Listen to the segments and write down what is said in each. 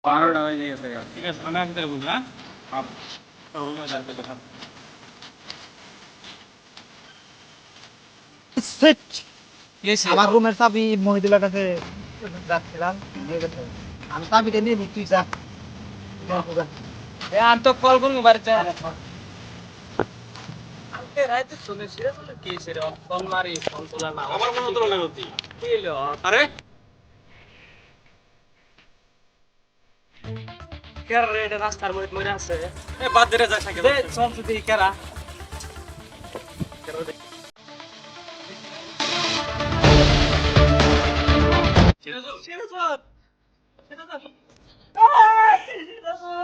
12টা হয়ে গেছে। ঠিক আছে, আমি আগে থেকে বুঝলাম। হ্যাঁ? সব। সেট Yes, আমার রুমের চাবি মহিদুলের কাছে রাখছিলাম নিয়ে গেছে। আমি চাবিটা নিয়ে নি, তুই যা আমি তো কল করবো বাড়িতে। কালকে রাতে শুনেছি রে, তোর কি ছিল? ফোন মারি, ফোন তোলা না। আমার ফোন তোলা না গতি। কি হলো? আরে কেরা রে, এটা রাস্তার মধ্যে মরে আছে। এ বাদ দে রে, যা সাইকেল। দে চল তো দেখি কেরা। কেরা দে। সিরাজুল, সিরাজুল, সিরাজুল। সিরাজুল।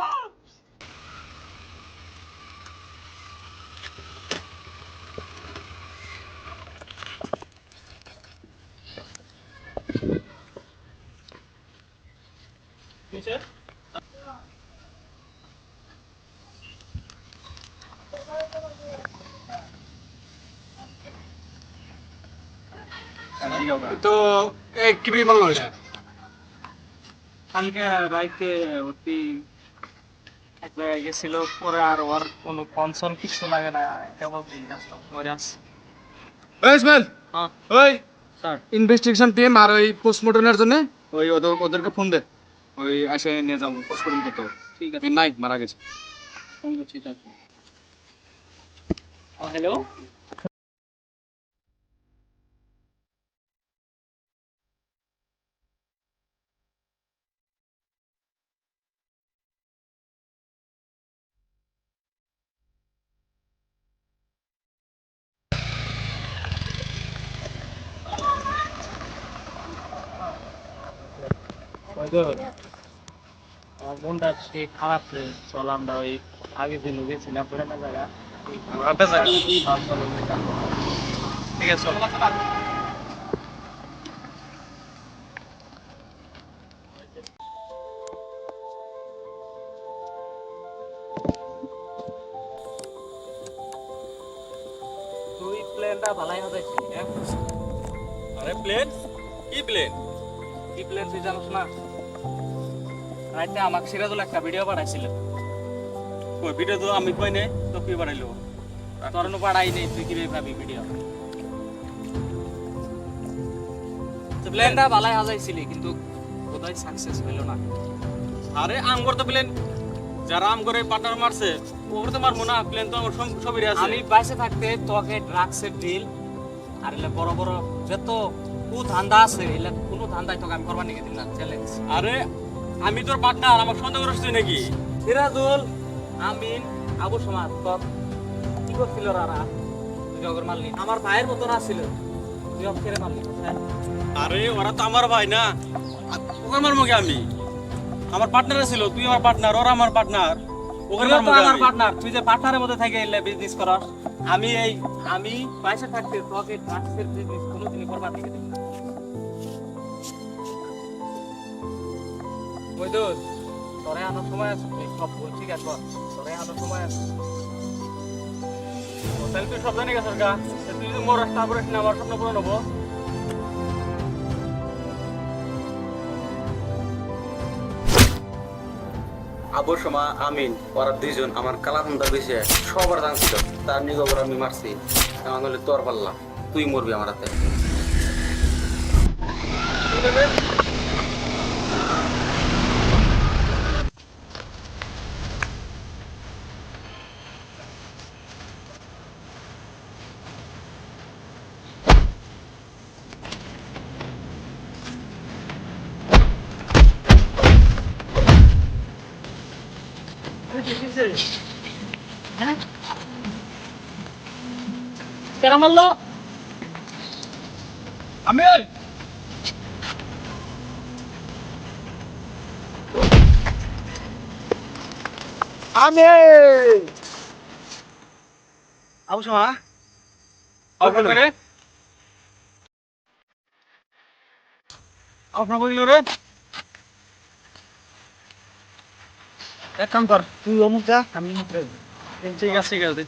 কিসে? তো কি বি বললো এটা? কালকে রাইতে অতি এক জায়গায় গেছিল, পরে আর ওর কোনো কনসল কিছু লাগে না, কেবল মরে আছে। ওই ইসমাইল, হ্যাঁ ওই স্যার। ইনভেস্টিগেশন টিম আর ওই পোস্টমর্টমের জন্য ওদেরকে ফোন দে, ওই এসে নিয়ে যাবো পোস্টমর্টম করতে হবে। ঠিক আছে, নাই মারা গেছে। ফোন করছি তাকে। হ্যালো। আমার মনটা সে খারাপ রে। চল আমরা ওই আগে দিন গেছিলাম পুরানো জায়গা, ওই ঘোরাতে জায়গা। চলো ওইটা। ঠিক আছে চলো। তুই প্লেনটা ভালাই হয়েছিলি, হ্যাঁ? আরে প্লেন? কি প্লেন? কি প্লেন তুই জানিস না? রাইতে আমাকে সিরাজুল একটা ভিডিও পাঠাইছিল। ওই ভিডিও তো আমি কই নাই, তো কি বানাইলো? তোর নো পাঠাই নেই, তুই কিভাবে পাবি ভিডিও? প্লেনটা ভালাই হাজাইছিলি, কিন্তু বোধহয় সাকসেস হইল না। আরে আম করতে প্লেন, যারা আম করে পার্টনার মারছে ওগুলো তো মারবো না, প্লেন তো আমার সবই আছে। আমি বাইসে থাকতে তোকে ড্রাগসের ডিল আর এলে বড় বড় যত ধান্দা আছে, এলে কোনো ধান্দায় তোকে আমি করবার নিকে দিলাম চ্যালেঞ্জ। আরে আমি তোর পার্টনার, আমার সন্দেহ করছিস তুই নাকি? সিরাজুল, আমিন, আবু সমাদ তোর কি করছিল রারা? তুই জগর মারলি, আমার ভাইয়ের মতন আসছিল, তুই অক্ষরে মারলি কোথায়? আরে ওরা তো আমার ভাই না, ওকে মারবো কি আমি? আমার পার্টনার ছিল, তুই আমার পার্টনার, ওরা আমার পার্টনার, ওকে তুইও মারবো তো কি আমার আমি? পার্টনার, তুই যে পার্টনারের মধ্যে থেকে এলে বিজনেস করস। আমি বাইসে থাকতে তোকে ড্রাগসের বিজনেস কোনোদিনই করবার নিকে দিলাম না। মইদুল, তোরে আনার সময় আছে, তুই সব ভুল ঠিক আছে কর। তোরে আনার সময় আছে। তাহলে তুই সব জানি গেছিস গা, তুই যদি মোর রাস্তা করে আমার স্বপ্ন পূরণ হবো। আবু সমা আমিন ওরা দুইজন আমার কালাহুন্দা বেশি সবার জানছিল, তার নিগবর আমি মারছি। এমন হলে তোর পাল্লা, তুই মরবি আমার হাতে। কেন মারলো? আমির, আমি আবু সমা, করে আপনার বলিল রে? এক কাম কর, তুই অমুক যা, আমি অমুক যাই। ঠিক আছে ঠিক আছে।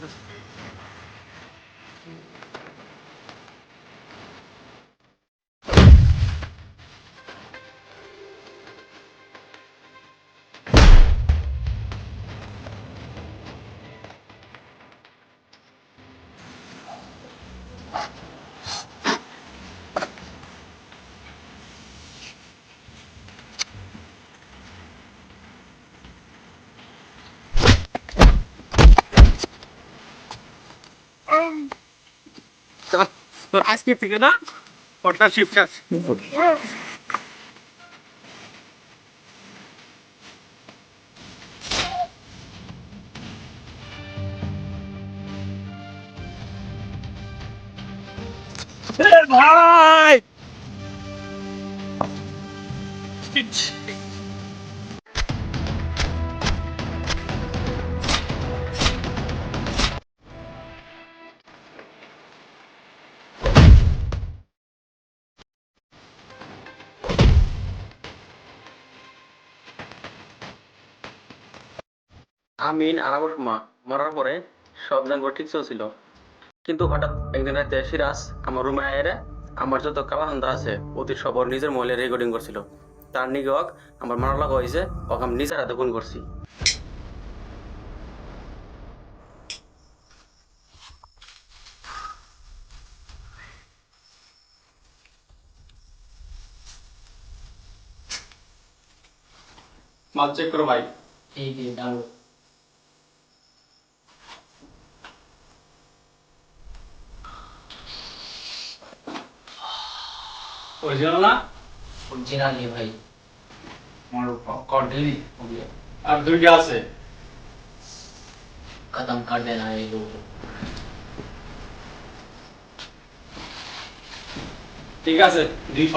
তোর আজকে থেকে না পার্টনারশিপ শেষ। ভাই আমিন আর আবু সুমা মরার পরে সব জানবো ঠিক চলছিল, কিন্তু হঠাৎ একদিন রাতে সিরাজ আমার রুমে আয়েরা আমার যত কালাহান্দা আছে অতি সব ওর নিজের মোবাইলে রেকর্ডিং করছিল। তার নিগে হোক আমার মারা লাগা হয়েছে, ওকে আমি নিজের হাতে খুন করছি। মাল চেক করো ভাই। অরিজিনাল না? অরিজিনাল নেই ভাই, আমার কর্ডেলি हो गया, আর দুইটা আছে। खत्म कर देना ये लोग। ঠিক আছে, 2